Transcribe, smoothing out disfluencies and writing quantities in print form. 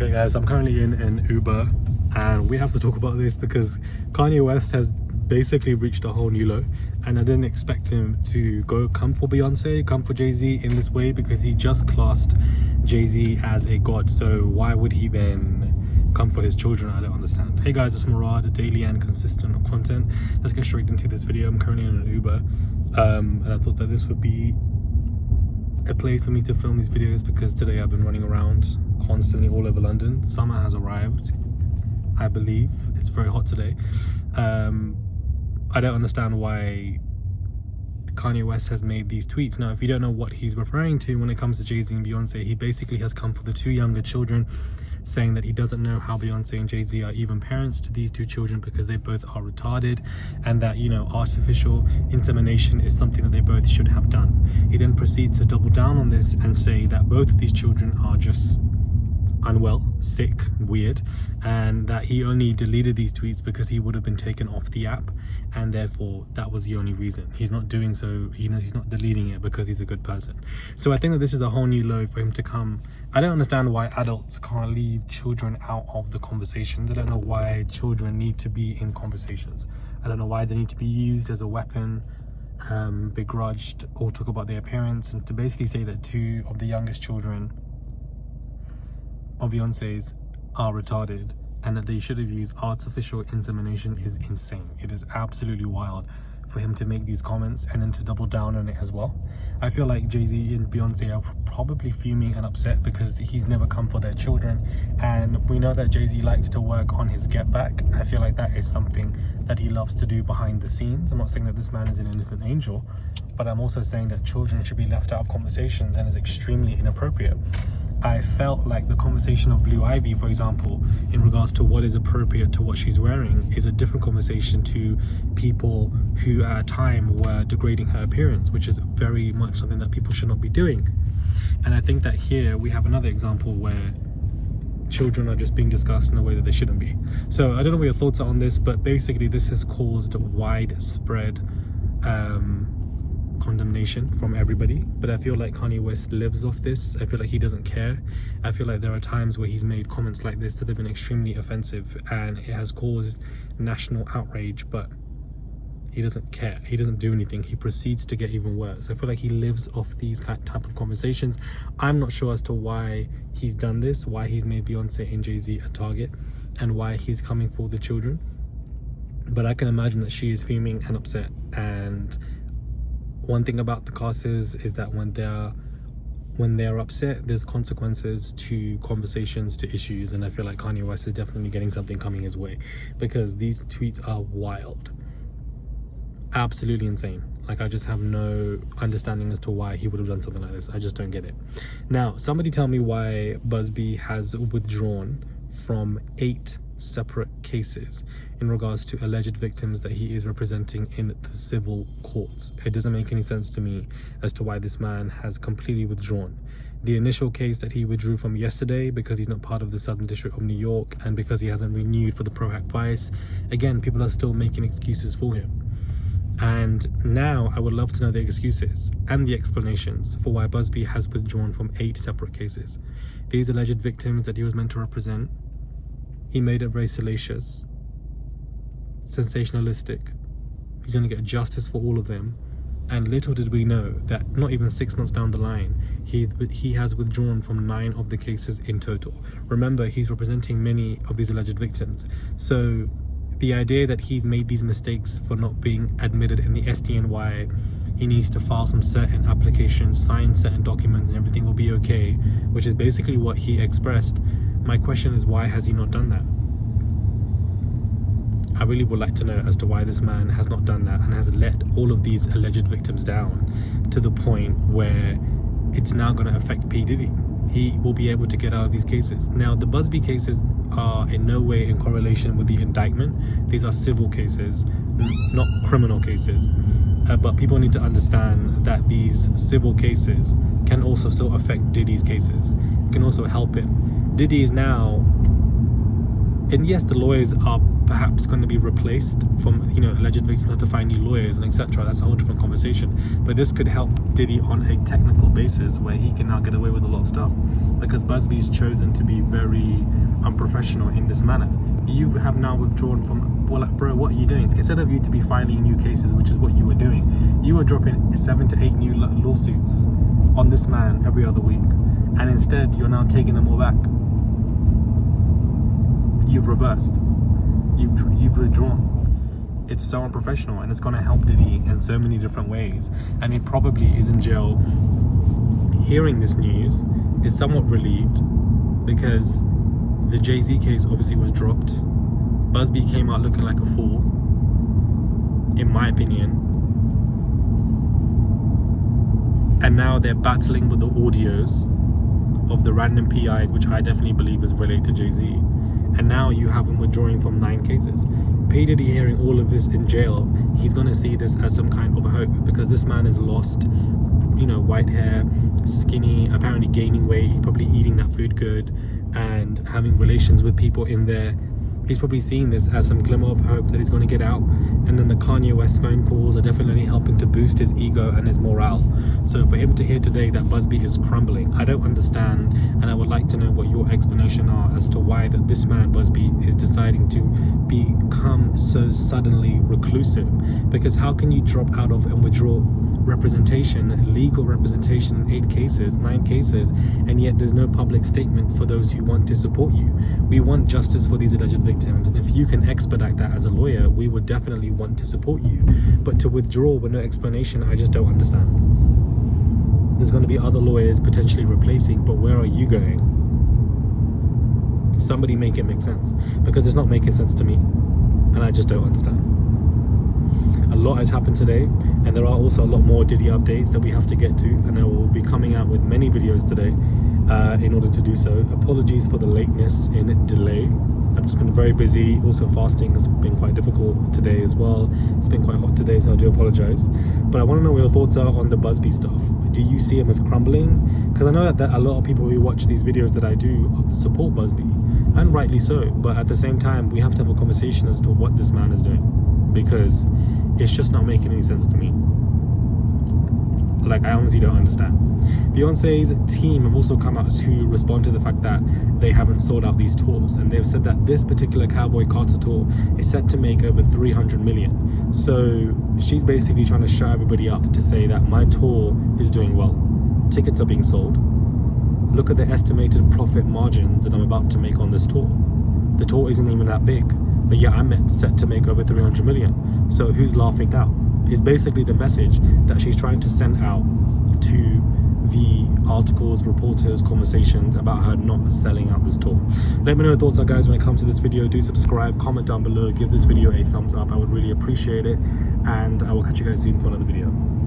Okay guys, I'm currently in an Uber and we have to talk about this because Kanye West has basically reached a whole new low, and I didn't expect him to come for Beyonce, come for Jay-Z in this way, because he just classed Jay-Z as a god. So why would he then come for his children? I don't understand. Hey guys, it's Murad, daily and consistent content. Let's get straight into this video. I'm currently in an Uber and I thought that this would be a place for me to film these videos because today I've been running around constantly all over London. Summer has arrived, I believe. It's very hot today. I don't understand why Kanye West has made these tweets. Now, if you don't know what he's referring to when it comes to Jay-Z and Beyonce, he basically has come for the two younger children, saying that he doesn't know how Beyonce and Jay-Z are even parents to these two children because they both are retarded, and that, you know, artificial insemination is something that they both should have done. He then proceeds to double down on this and say that both of these children are just unwell, sick, weird, and that he only deleted these tweets because he would have been taken off the app, and therefore that was the only reason. He's not doing so, you know, he's not deleting it because he's a good person. So I think that this is a whole new low for him to come. I don't understand why adults can't leave children out of the conversations. I don't know why children need to be in conversations. I don't know why they need to be used as a weapon, begrudged, or talk about their appearance, and to basically say that two of the youngest children of Beyonce's are retarded and that they should have used artificial insemination is insane. It is absolutely wild for him to make these comments and then to double down on it as well. I feel like Jay-Z and Beyonce are probably fuming and upset because he's never come for their children, and we know that Jay-Z likes to work on his get back. I feel like that is something that he loves to do behind the scenes. I'm not saying that this man is an innocent angel, but I'm also saying that children should be left out of conversations and is extremely inappropriate. I felt like the conversation of Blue Ivy, for example, in regards to what is appropriate to what she's wearing, is a different conversation to people who at a time were degrading her appearance, which is very much something that people should not be doing. And I think that here we have another example where children are just being discussed in a way that they shouldn't be. So I don't know what your thoughts are on this, but basically this has caused widespread condemnation from everybody. But I feel like Kanye West lives off this. I feel like he doesn't care. I feel like there are times where he's made comments like this that have been extremely offensive and it has caused national outrage, but he doesn't care. He doesn't do anything. He proceeds to get even worse. I feel like he lives off these type of conversations. I'm not sure as to why he's done this, why he's made Beyonce and Jay-Z a target, and why he's coming for the children, but I can imagine that she is fuming and upset. And one thing about the casters is that when they're upset, there's consequences to conversations, to issues, and I feel like Kanye West is definitely getting something coming his way because these tweets are wild, absolutely insane. Like, I just have no understanding as to why he would have done something like this. I just don't get it. Now, somebody tell me why Busby has withdrawn from 8 separate cases in regards to alleged victims that he is representing in the civil courts. It doesn't make any sense to me as to why this man has completely withdrawn. The initial case that he withdrew from yesterday because he's not part of the Southern District of New York and because he hasn't renewed for the Pro Hack bias, again, people are still making excuses for him. And now I would love to know the excuses and the explanations for why Busby has withdrawn from 8 separate cases. These alleged victims that he was meant to represent, he made it very salacious, sensationalistic. He's going to get justice for all of them. And little did we know that not even 6 months down the line, he has withdrawn from 9 of the cases in total. Remember, he's representing many of these alleged victims. So the idea that he's made these mistakes for not being admitted in the SDNY, he needs to file some certain applications, sign certain documents, and everything will be okay, which is basically what he expressed. My question is, why has he not done that? I really would like to know as to why this man has not done that and has let all of these alleged victims down to the point where it's now going to affect P. Diddy. He will be able to get out of these cases. Now, the Busby cases are in no way in correlation with the indictment. These are civil cases, not criminal cases. But people need to understand that these civil cases can also still affect Diddy's cases. It can also help him. Diddy is now, and yes, the lawyers are perhaps going to be replaced from, you know, alleged victims to find new lawyers and etc. That's a whole different conversation. But this could help Diddy on a technical basis where he can now get away with a lot of stuff, because Busby's chosen to be very unprofessional in this manner. You have now withdrawn from, well, like, bro, what are you doing? Instead of you to be filing new cases, which is what you were doing, you were dropping 7 to 8 new lawsuits on this man every other week, and instead you're now taking them all back. You've reversed. You've withdrawn. It's so unprofessional, and it's going to help Diddy in so many different ways. And he probably is in jail hearing this news, is somewhat relieved, because the Jay-Z case obviously was dropped. Busby came out looking like a fool, in my opinion. And now they're battling with the audios of the random PIs, which I definitely believe is related to Jay-Z. And now you have him withdrawing from 9 cases. P. Diddy hearing all of this in jail, he's going to see this as some kind of a hope, because this man is lost, you know, white hair, skinny, apparently gaining weight, probably eating that food good and having relations with people in there. He's probably seeing this as some glimmer of hope that he's going to get out. And then the Kanye West phone calls are definitely helping to boost his ego and his morale. So for him to hear today that Busby is crumbling, I don't understand, and I would like to know what your explanation are as to why that this man Busby is deciding to become so suddenly reclusive. Because how can you drop out of and withdraw representation, legal representation in 8 cases, 9 cases, and yet there's no public statement for those who want to support you? We want justice for these alleged victims, and if you can expedite that as a lawyer, we would definitely want to support you. But to withdraw with no explanation, I just don't understand. There's going to be other lawyers potentially replacing, but where are you going? Somebody make it make sense, because it's not making sense to me, and I just don't understand. A lot has happened today, and there are also a lot more Diddy updates that we have to get to, and I will be coming out with many videos today in order to do so. Apologies for the lateness in delay. I've just been very busy. Also, fasting has been quite difficult today as well. It's been quite hot today, so I do apologize. But I want to know what your thoughts are on the Busby stuff. Do you see him as crumbling? Because I know that a lot of people who watch these videos that I do support Busby, and rightly so. But at the same time, we have to have a conversation as to what this man is doing, because it's just not making any sense to me. Like, I honestly don't understand. Beyonce's team have also come out to respond to the fact that they haven't sold out these tours, and they've said that this particular Cowboy Carter tour is set to make over 300 million. So she's basically trying to show everybody up to say that my tour is doing well. Tickets are being sold. Look at the estimated profit margin that I'm about to make on this tour. The tour isn't even that big, but yeah, I'm set to make over 300 million. So who's laughing now? Is basically the message that she's trying to send out to the articles, reporters, conversations about her not selling out this tour. Let me know your thoughts are, guys, when it comes to this video. Do subscribe, comment down below, give this video a thumbs up. I would really appreciate it, and I will catch you guys soon for another video.